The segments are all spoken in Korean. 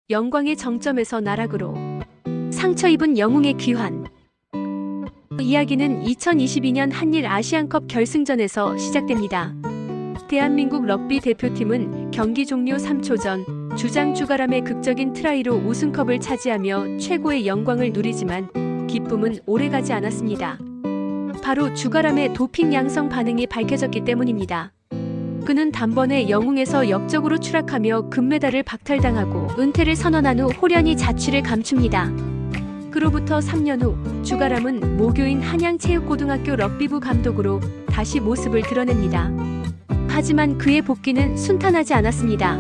영광의 정점에서 나락으로 상처 입은 영웅의 귀환. 이야기는 2022년 한일 아시안컵 결승전에서 시작됩니다. 대한민국 럭비 대표팀은 경기 종료 3초 전 주장 주가람의 극적인 트라이로 우승컵을 차지하며 최고의 영광을 누리지만 기쁨은 오래가지 않았습니다. 바로 주가람의 도핑 양성 반응이 밝혀졌기 때문입니다. 그는 단번에 영웅에서 역적으로 추락하며 금메달을 박탈당하고 은퇴를 선언한 후 호련히 자취를 감춥니다. 그로부터 3년 후 주가람은 모교인 한양체육고등학교 럭비부 감독으로 다시 모습을 드러냅니다. 하지만 그의 복귀는 순탄하지 않았습니다.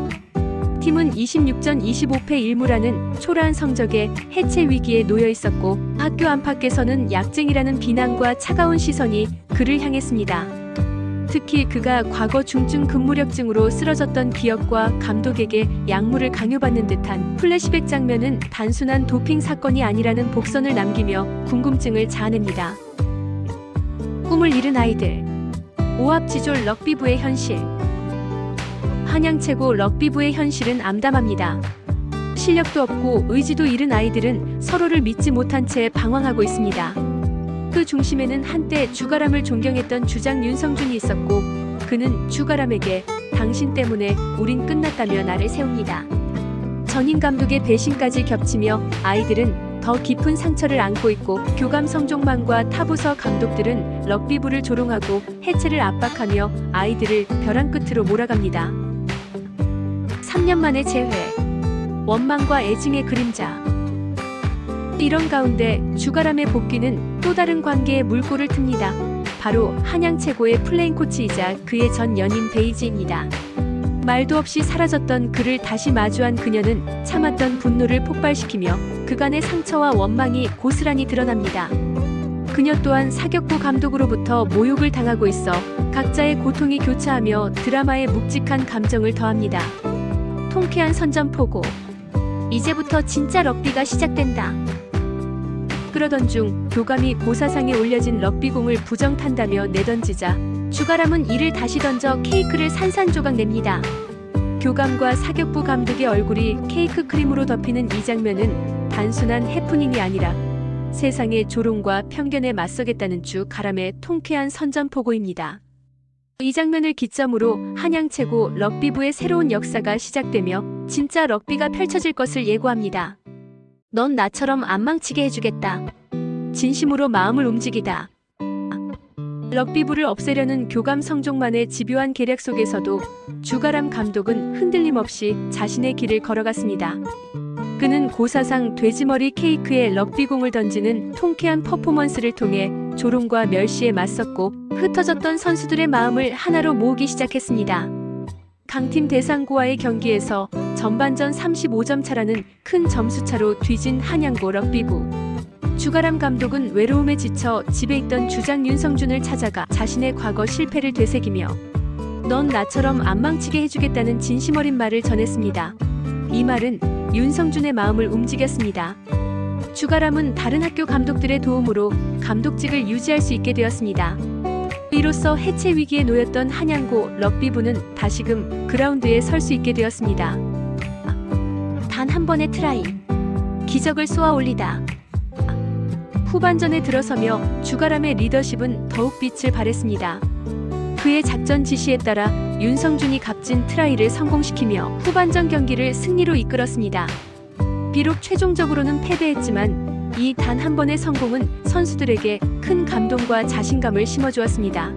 팀은 26전 25패 1무라는 초라한 성적에 해체 위기에 놓여 있었고 학교 안팎에서는 약쟁이라는 비난과 차가운 시선이 그를 향했습니다. 특히 그가 과거 중증 근무력증으로 쓰러졌던 기억과 감독에게 약물을 강요받는 듯한 플래시백 장면은 단순한 도핑 사건이 아니라는 복선을 남기며 궁금증을 자아냅니다. 꿈을 잃은 아이들. 오합지졸 럭비부의 현실. 한양 최고 럭비부의 현실은 암담합니다. 실력도 없고 의지도 잃은 아이들은 서로를 믿지 못한 채 방황하고 있습니다. 그 중심에는 한때 주가람을 존경했던 주장 윤성준이 있었고 그는 주가람에게 당신 때문에 우린 끝났다며 나를 세웁니다. 전임 감독의 배신까지 겹치며 아이들은 더 깊은 상처를 안고 있고 교감 성종만과 타부서 감독들은 럭비부를 조롱하고 해체를 압박하며 아이들을 벼랑 끝으로 몰아갑니다. 3년 만에 재회. 원망과 애증의 그림자. 이런 가운데 주가람의 복귀는 또 다른 관계에 물꼬를 틉니다. 바로 한양 최고의 플레잉 코치이자 그의 전 연인 베이지입니다. 말도 없이 사라졌던 그를 다시 마주한 그녀는 참았던 분노를 폭발시키며 그간의 상처와 원망이 고스란히 드러납니다. 그녀 또한 사격부 감독으로부터 모욕을 당하고 있어 각자의 고통이 교차하며 드라마에 묵직한 감정을 더합니다. 통쾌한 선전포고. 이제부터 진짜 럭비가 시작된다. 그러던 중 교감이 고사상에 올려진 럭비공을 부정탄다며 내던지자 주가람은 이를 다시 던져 케이크를 산산조각 냅니다. 교감과 사격부 감독의 얼굴이 케이크 크림으로 덮이는 이 장면은 단순한 해프닝이 아니라 세상의 조롱과 편견에 맞서겠다는 주가람의 통쾌한 선전포고입니다. 이 장면을 기점으로 한양 최고 럭비부의 새로운 역사가 시작되며 진짜 럭비가 펼쳐질 것을 예고합니다. 넌 나처럼 안 망치게 해주겠다. 진심으로 마음을 움직이다. 럭비부를 없애려는 교감 성종만의 집요한 계략 속에서도 주가람 감독은 흔들림 없이 자신의 길을 걸어갔습니다. 그는 고사상 돼지머리 케이크에 럭비공을 던지는 통쾌한 퍼포먼스를 통해 조롱과 멸시에 맞섰고 흩어졌던 선수들의 마음을 하나로 모으기 시작했습니다. 강팀 대상고와의 경기에서 전반전 35점 차라는 큰 점수차로 뒤진 한양고 럭비부. 주가람 감독은 외로움에 지쳐 집에 있던 주장 윤성준을 찾아가 자신의 과거 실패를 되새기며 넌 나처럼 안 망치게 해주겠다는 진심 어린 말을 전했습니다. 이 말은 윤성준의 마음을 움직였습니다. 주가람은 다른 학교 감독들의 도움으로 감독직을 유지할 수 있게 되었습니다. 이로써 해체 위기에 놓였던 한양고 럭비부는 다시금 그라운드에 설 수 있게 되었습니다. 단 한 번의 트라이. 기적을 쏘아 올리다. 후반전에 들어서며 주가람의 리더십은 더욱 빛을 발했습니다. 그의 작전 지시에 따라 윤성준이 값진 트라이를 성공시키며 후반전 경기를 승리로 이끌었습니다. 비록 최종적으로는 패배했지만 이 단 한 번의 성공은 선수들에게 큰 감동과 자신감을 심어주었습니다.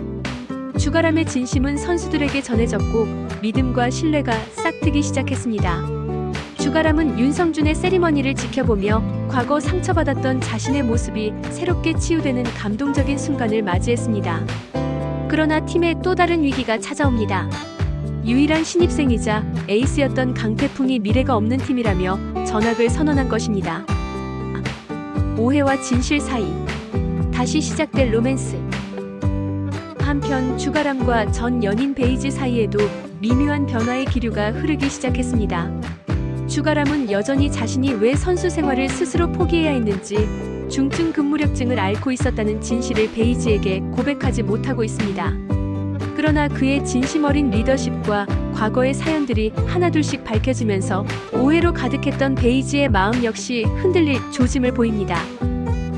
주가람의 진심은 선수들에게 전해졌고 믿음과 신뢰가 싹트기 시작했습니다. 주가람은 윤성준의 세리머니를 지켜보며 과거 상처받았던 자신의 모습이 새롭게 치유되는 감동적인 순간을 맞이했습니다. 그러나 팀에 또 다른 위기가 찾아옵니다. 유일한 신입생이자 에이스였던 강태풍이 미래가 없는 팀이라며 전학을 선언한 것입니다. 오해와 진실 사이. 다시 시작될 로맨스. 한편 주가람과 전 연인 베이지 사이에도 미묘한 변화의 기류가 흐르기 시작했습니다. 주가람은 여전히 자신이 왜 선수 생활을 스스로 포기해야 했는지 중증 근무력증을 앓고 있었다는 진실을 베이지에게 고백하지 못하고 있습니다. 그러나 그의 진심 어린 리더십과 과거의 사연들이 하나둘씩 밝혀지면서 오해로 가득했던 베이지의 마음 역시 흔들릴 조짐을 보입니다.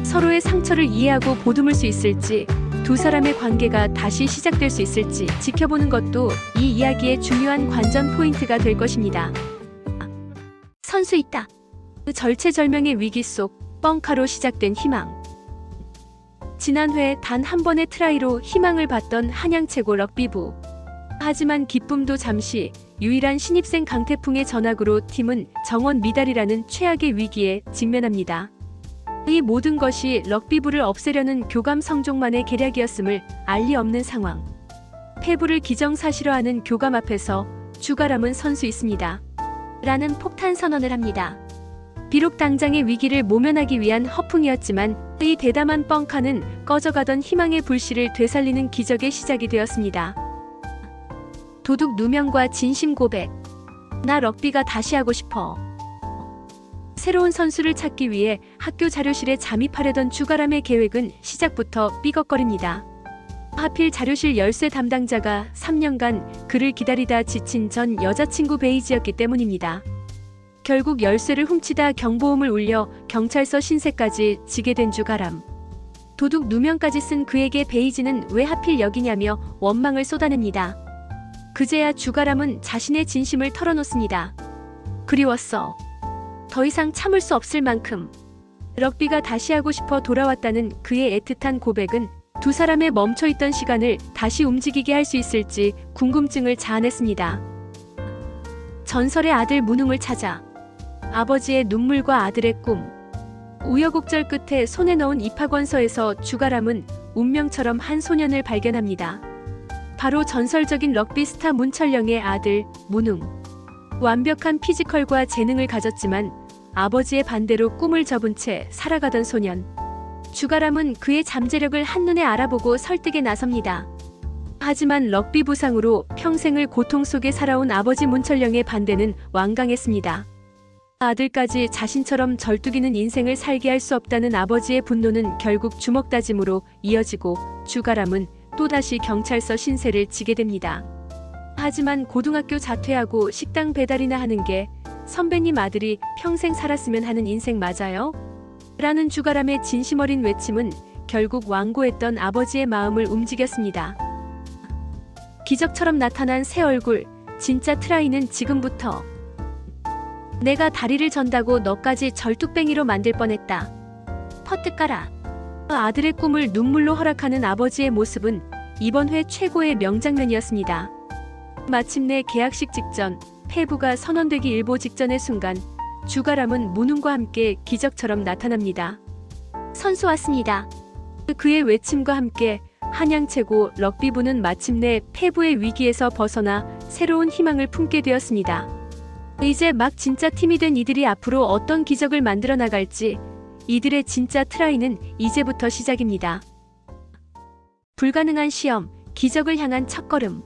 서로의 상처를 이해하고 보듬을 수 있을지, 두 사람의 관계가 다시 시작될 수 있을지 지켜보는 것도 이 이야기의 중요한 관전 포인트가 될 것입니다. 선수 있다. 절체절명의 위기 속 뻥카로 시작된 희망. 지난 회 단 한 번의 트라이로 희망을 봤던 한양 최고 럭비부. 하지만 기쁨도 잠시, 유일한 신입생 강태풍의 전학으로 팀은 정원 미달이라는 최악의 위기에 직면합니다. 이 모든 것이 럭비부를 없애려는 교감 성종만의 계략이었음을 알리 없는 상황. 패부를 기정사실화하는 교감 앞에서 주가람은 선수 있습니다. 라는 폭탄 선언을 합니다. 비록 당장의 위기를 모면하기 위한 허풍이었지만 이 대담한 뻥카는 꺼져가던 희망의 불씨를 되살리는 기적의 시작이 되었습니다. 도둑 누명과 진심 고백. 나 럭비가 다시 하고 싶어. 새로운 선수를 찾기 위해 학교 자료실에 잠입하려던 주가람의 계획은 시작부터 삐걱거립니다. 하필 자료실 열쇠 담당자가 3년간 그를 기다리다 지친 전 여자친구 베이지였기 때문입니다. 결국 열쇠를 훔치다 경보음을 울려 경찰서 신세까지 지게 된 주가람. 도둑 누명까지 쓴 그에게 베이지는 왜 하필 여기냐며 원망을 쏟아냅니다. 그제야 주가람은 자신의 진심을 털어놓습니다. 그리웠어. 더 이상 참을 수 없을 만큼. 럭비가 다시 하고 싶어 돌아왔다는 그의 애틋한 고백은 두 사람의 멈춰있던 시간을 다시 움직이게 할 수 있을지 궁금증을 자아냈습니다. 전설의 아들 문웅을 찾아. 아버지의 눈물과 아들의 꿈. 우여곡절 끝에 손에 넣은 입학원서에서 주가람은 운명처럼 한 소년을 발견합니다. 바로 전설적인 럭비 스타 문철영의 아들 문웅. 완벽한 피지컬과 재능을 가졌지만 아버지의 반대로 꿈을 접은 채 살아가던 소년. 주가람은 그의 잠재력을 한눈에 알아보고 설득에 나섭니다. 하지만 럭비 부상으로 평생을 고통 속에 살아온 아버지 문철영의 반대는 완강했습니다. 아들까지 자신처럼 절뚝이는 인생을 살게 할 수 없다는 아버지의 분노는 결국 주먹다짐으로 이어지고 주가람은 또다시 경찰서 신세를 지게 됩니다. 하지만 고등학교 자퇴하고 식당 배달이나 하는 게 선배님 아들이 평생 살았으면 하는 인생 맞아요? 라는 주가람의 진심 어린 외침은 결국 완고했던 아버지의 마음을 움직였습니다. 기적처럼 나타난 새 얼굴, 진짜 트라이는 지금부터. 내가 다리를 전다고 너까지 절뚝뱅이로 만들 뻔했다. 퍼뜩 깔아. 아들의 꿈을 눈물로 허락하는 아버지의 모습은 이번 회 최고의 명장면이었습니다. 마침내 계약식 직전, 패부가 선언되기 일보 직전의 순간 주가람은 문웅과 함께 기적처럼 나타납니다. 선수 왔습니다. 그의 외침과 함께 한양 최고 럭비부는 마침내 패부의 위기에서 벗어나 새로운 희망을 품게 되었습니다. 이제 막 진짜 팀이 된 이들이 앞으로 어떤 기적을 만들어 나갈지, 이들의 진짜 트라이는 이제부터 시작입니다. 불가능한 시험, 기적을 향한 첫걸음.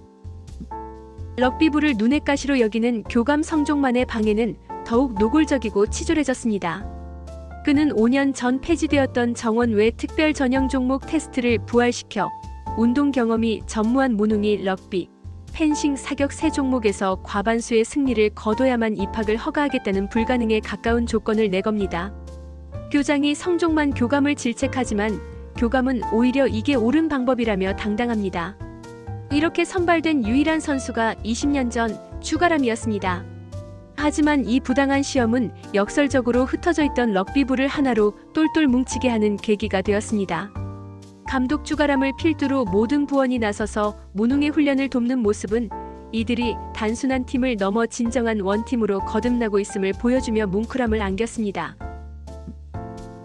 럭비부를 눈의 가시로 여기는 교감 성종만의 방해는 더욱 노골적이고 치졸해졌습니다. 그는 5년 전 폐지되었던 정원 외 특별 전형 종목 테스트를 부활시켜 운동 경험이 전무한 문웅이 럭비, 펜싱 사격 세 종목에서 과반수의 승리를 거둬야만 입학을 허가하겠다는 불가능에 가까운 조건을 내겁니다. 교장이 성종만 교감을 질책하지만 교감은 오히려 이게 옳은 방법이라며 당당합니다. 이렇게 선발된 유일한 선수가 20년 전 주가람이었습니다. 하지만 이 부당한 시험은 역설적으로 흩어져 있던 럭비부를 하나로 똘똘 뭉치게 하는 계기가 되었습니다. 감독 주가람을 필두로 모든 부원이 나서서 문웅의 훈련을 돕는 모습은 이들이 단순한 팀을 넘어 진정한 원팀으로 거듭나고 있음을 보여주며 뭉클함을 안겼습니다.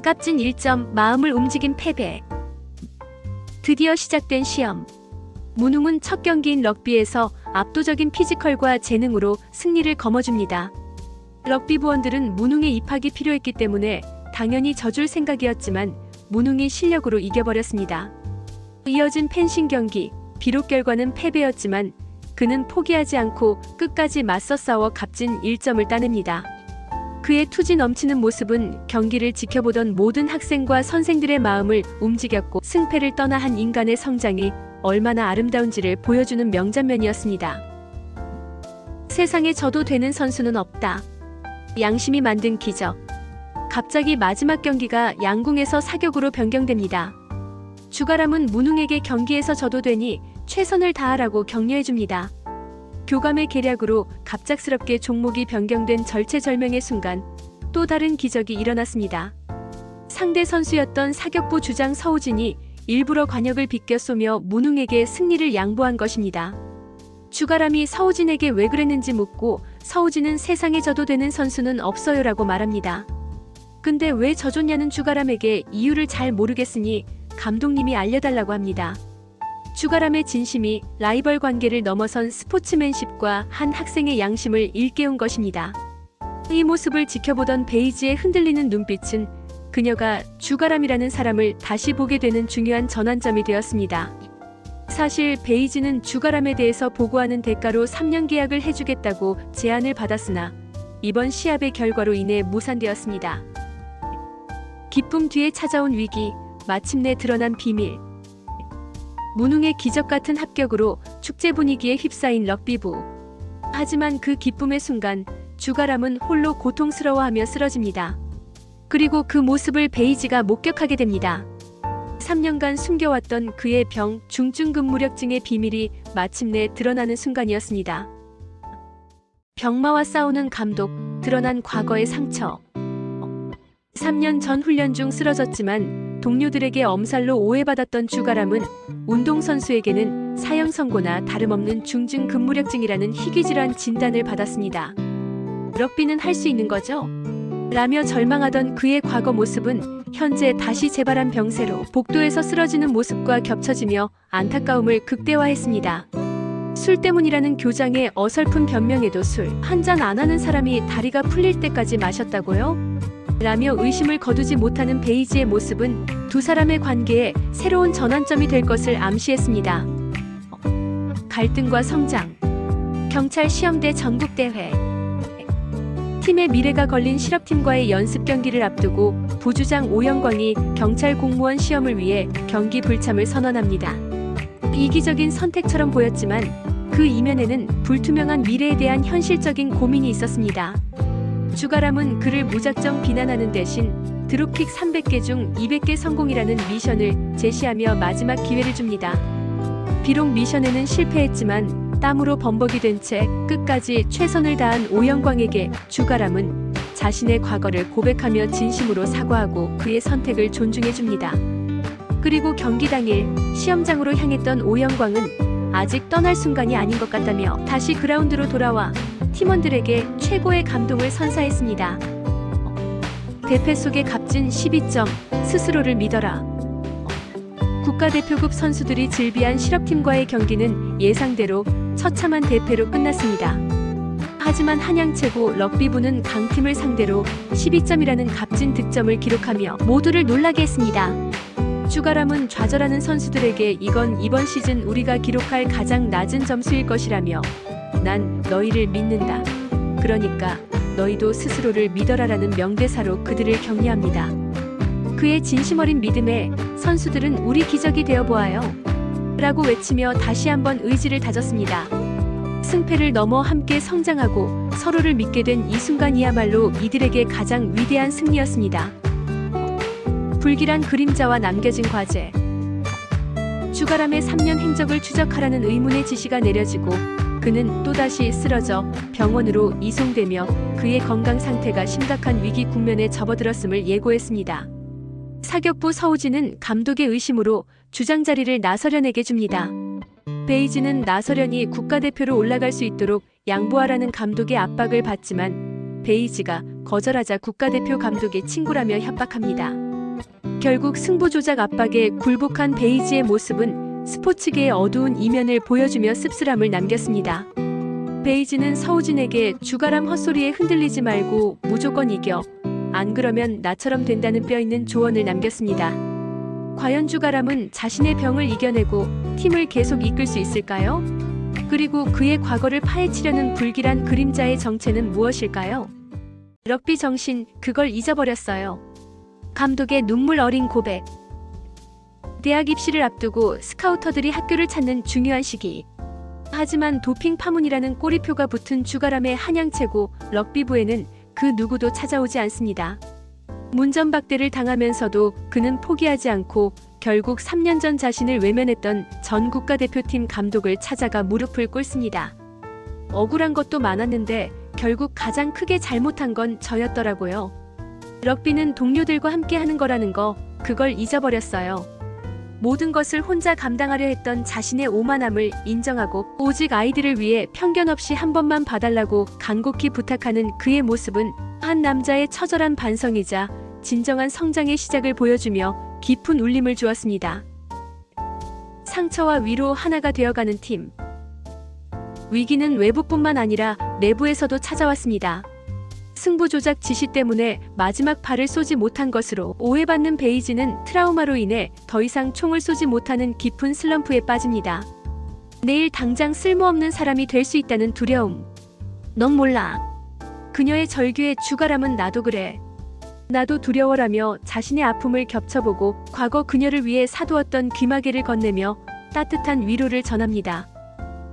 값진 1점, 마음을 움직인 패배. 드디어 시작된 시험. 문웅은 첫 경기인 럭비에서 압도적인 피지컬과 재능으로 승리를 거머�줍니다. 럭비 부원들은 문웅의 입학이 필요했기 때문에 당연히 져줄 생각이었지만 문웅이 실력으로 이겨버렸습니다. 이어진 펜싱 경기, 비록 결과는 패배였지만 그는 포기하지 않고 끝까지 맞서 싸워 값진 1점을 따냅니다. 그의 투지 넘치는 모습은 경기를 지켜보던 모든 학생과 선생들의 마음을 움직였고 승패를 떠나 한 인간의 성장이 얼마나 아름다운지를 보여주는 명장면이었습니다. 세상에 져도 되는 선수는 없다. 양심이 만든 기적. 갑자기 마지막 경기가 양궁에서 사격으로 변경됩니다. 주가람은 문웅에게 경기에서 져도 되니 최선을 다하라고 격려해줍니다. 교감의 계략으로 갑작스럽게 종목이 변경된 절체절명의 순간 또 다른 기적이 일어났습니다. 상대 선수였던 사격부 주장 서우진이 일부러 관역을 비껴 쏘며 문웅에게 승리를 양보한 것입니다. 주가람이 서우진에게 왜 그랬는지 묻고 서우진은 세상에 져도 되는 선수는 없어요라고 말합니다. 근데 왜 져줬냐는 주가람에게 이유를 잘 모르겠으니 감독님이 알려달라고 합니다. 주가람의 진심이 라이벌 관계를 넘어선 스포츠맨십과 한 학생의 양심을 일깨운 것입니다. 이 모습을 지켜보던 베이지의 흔들리는 눈빛은 그녀가 주가람이라는 사람을 다시 보게 되는 중요한 전환점이 되었습니다. 사실 베이지는 주가람에 대해서 보고하는 대가로 3년 계약을 해주겠다고 제안을 받았으나 이번 시합의 결과로 인해 무산되었습니다. 기쁨 뒤에 찾아온 위기, 마침내 드러난 비밀. 문웅의 기적 같은 합격으로 축제 분위기에 휩싸인 럭비부. 하지만 그 기쁨의 순간 주가람은 홀로 고통스러워하며 쓰러집니다. 그리고 그 모습을 베이지가 목격하게 됩니다. 3년간 숨겨왔던 그의 병, 중증근무력증의 비밀이 마침내 드러나는 순간이었습니다. 병마와 싸우는 감독, 드러난 과거의 상처. 3년 전 훈련 중 쓰러졌지만 동료들에게 엄살로 오해받았던 주가람은 운동선수에게는 사형선고나 다름없는 중증근무력증이라는 희귀질환 진단을 받았습니다. 럭비는 할 수 있는 거죠? 라며 절망하던 그의 과거 모습은 현재 다시 재발한 병세로 복도에서 쓰러지는 모습과 겹쳐지며 안타까움을 극대화했습니다. 술 때문이라는 교장의 어설픈 변명에도 술 한 잔 안 하는 사람이 다리가 풀릴 때까지 마셨다고요? 라며 의심을 거두지 못하는 베이지의 모습은 두 사람의 관계에 새로운 전환점이 될 것을 암시했습니다. 갈등과 성장. 경찰 시험대 전국대회. 팀의 미래가 걸린 실업팀과의 연습 경기를 앞두고 부주장 오영광이 경찰 공무원 시험을 위해 경기 불참을 선언합니다. 이기적인 선택처럼 보였지만 그 이면에는 불투명한 미래에 대한 현실적인 고민이 있었습니다. 주가람은 그를 무작정 비난하는 대신 드롭킥 300개 중 200개 성공이라는 미션을 제시하며 마지막 기회를 줍니다. 비록 미션에는 실패했지만 땀으로 범벅이 된 채 끝까지 최선을 다한 오영광에게 주가람은 자신의 과거를 고백하며 진심으로 사과하고 그의 선택을 존중해줍니다. 그리고 경기 당일 시험장으로 향했던 오영광은 아직 떠날 순간이 아닌 것 같다며 다시 그라운드로 돌아와 팀원들에게 최고의 감동을 선사했습니다. 대패 속에 값진 12점, 스스로를 믿어라. 국가대표급 선수들이 즐비한 실업팀과의 경기는 예상대로 처참한 대패로 끝났습니다. 하지만 한양 최고 럭비부는 강팀을 상대로 12점이라는 값진 득점을 기록하며 모두를 놀라게 했습니다. 주가람은 좌절하는 선수들에게 이건 이번 시즌 우리가 기록할 가장 낮은 점수일 것이라며 난 너희를 믿는다. 그러니까 너희도 스스로를 믿어라라는 명대사로 그들을 격려합니다. 그의 진심 어린 믿음에 선수들은 우리 기적이 되어 보아요. 라고 외치며 다시 한번 의지를 다졌습니다. 승패를 넘어 함께 성장하고 서로를 믿게 된 이 순간이야말로 이들에게 가장 위대한 승리였습니다. 불길한 그림자와 남겨진 과제. 주가람의 3년 행적을 추적하라는 의문의 지시가 내려지고 그는 또다시 쓰러져 병원으로 이송되며 그의 건강 상태가 심각한 위기 국면에 접어들었음을 예고했습니다. 사격부 서우진은 감독의 의심으로 주장 자리를 나서련에게 줍니다. 베이지는 나서련이 국가대표로 올라갈 수 있도록 양보하라는 감독의 압박을 받지만 베이지가 거절하자 국가대표 감독의 친구라며 협박합니다. 결국 승부 조작 압박에 굴복한 베이지의 모습은 스포츠계의 어두운 이면을 보여주며 씁쓸함을 남겼습니다. 베이지는 서우진에게 주가람 헛소리에 흔들리지 말고 무조건 이겨. 안 그러면 나처럼 된다는 뼈있는 조언을 남겼습니다. 과연 주가람은 자신의 병을 이겨내고 팀을 계속 이끌 수 있을까요? 그리고 그의 과거를 파헤치려는 불길한 그림자의 정체는 무엇일까요? 럭비 정신, 그걸 잊어버렸어요. 감독의 눈물 어린 고백. 대학 입시를 앞두고 스카우터들이 학교를 찾는 중요한 시기. 하지만 도핑 파문이라는 꼬리표가 붙은 주가람의 한양 최고 럭비부에는 그 누구도 찾아오지 않습니다. 문전박대를 당하면서도 그는 포기하지 않고 결국 3년 전 자신을 외면했던 전 국가대표팀 감독을 찾아가 무릎을 꿇습니다. 억울한 것도 많았는데 결국 가장 크게 잘못한 건 저였더라고요. 럭비는 동료들과 함께 하는 거라는 거, 그걸 잊어버렸어요. 모든 것을 혼자 감당하려 했던 자신의 오만함을 인정하고 오직 아이들을 위해 편견 없이 한 번만 봐달라고 간곡히 부탁하는 그의 모습은 한 남자의 처절한 반성이자 진정한 성장의 시작을 보여주며 깊은 울림을 주었습니다. 상처와 위로 하나가 되어가는 팀. 위기는 외부뿐만 아니라 내부에서도 찾아왔습니다. 승부 조작 지시 때문에 마지막 발을 쏘지 못한 것으로 오해받는 베이지는 트라우마로 인해 더 이상 총을 쏘지 못하는 깊은 슬럼프에 빠집니다. 내일 당장 쓸모없는 사람이 될 수 있다는 두려움. 넌 몰라. 그녀의 절규의 주가람은 나도 그래. 나도 두려워라며 자신의 아픔을 겹쳐보고 과거 그녀를 위해 사두었던 귀마개를 건네며 따뜻한 위로를 전합니다.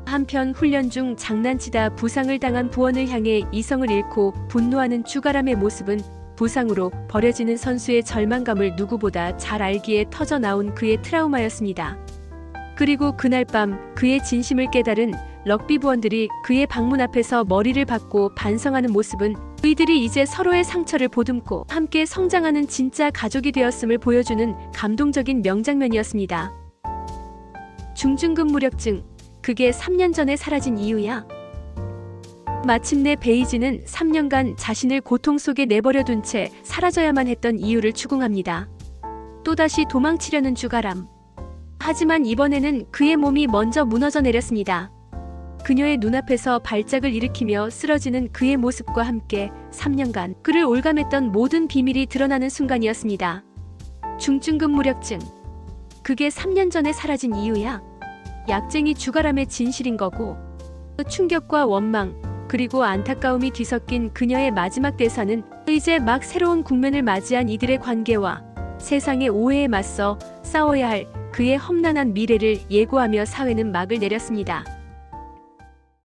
한편 훈련 중 장난치다 부상을 당한 부원을 향해 이성을 잃고 분노하는 주가람의 모습은 부상으로 버려지는 선수의 절망감을 누구보다 잘 알기에 터져나온 그의 트라우마였습니다. 그리고 그날 밤 그의 진심을 깨달은 럭비 부원들이 그의 방문 앞에서 머리를 박고 반성하는 모습은 그이들이 이제 서로의 상처를 보듬고 함께 성장하는 진짜 가족이 되었음을 보여주는 감동적인 명장면이었습니다. 중증급 무력증. 그게 3년 전에 사라진 이유야. 마침내 베이지는 3년간 자신을 고통 속에 내버려둔 채 사라져야만 했던 이유를 추궁합니다. 또다시 도망치려는 주가람. 하지만 이번에는 그의 몸이 먼저 무너져 내렸습니다. 그녀의 눈앞에서 발작을 일으키며 쓰러지는 그의 모습과 함께 3년간 그를 올감했던 모든 비밀이 드러나는 순간이었습니다. 중증급 무력증. 그게 3년 전에 사라진 이유야. 약쟁이 주가람의 진실인 거고, 충격과 원망 그리고 안타까움이 뒤섞인 그녀의 마지막 대사는 이제 막 새로운 국면을 맞이한 이들의 관계와 세상의 오해에 맞서 싸워야 할 그의 험난한 미래를 예고하며 사회는 막을 내렸습니다.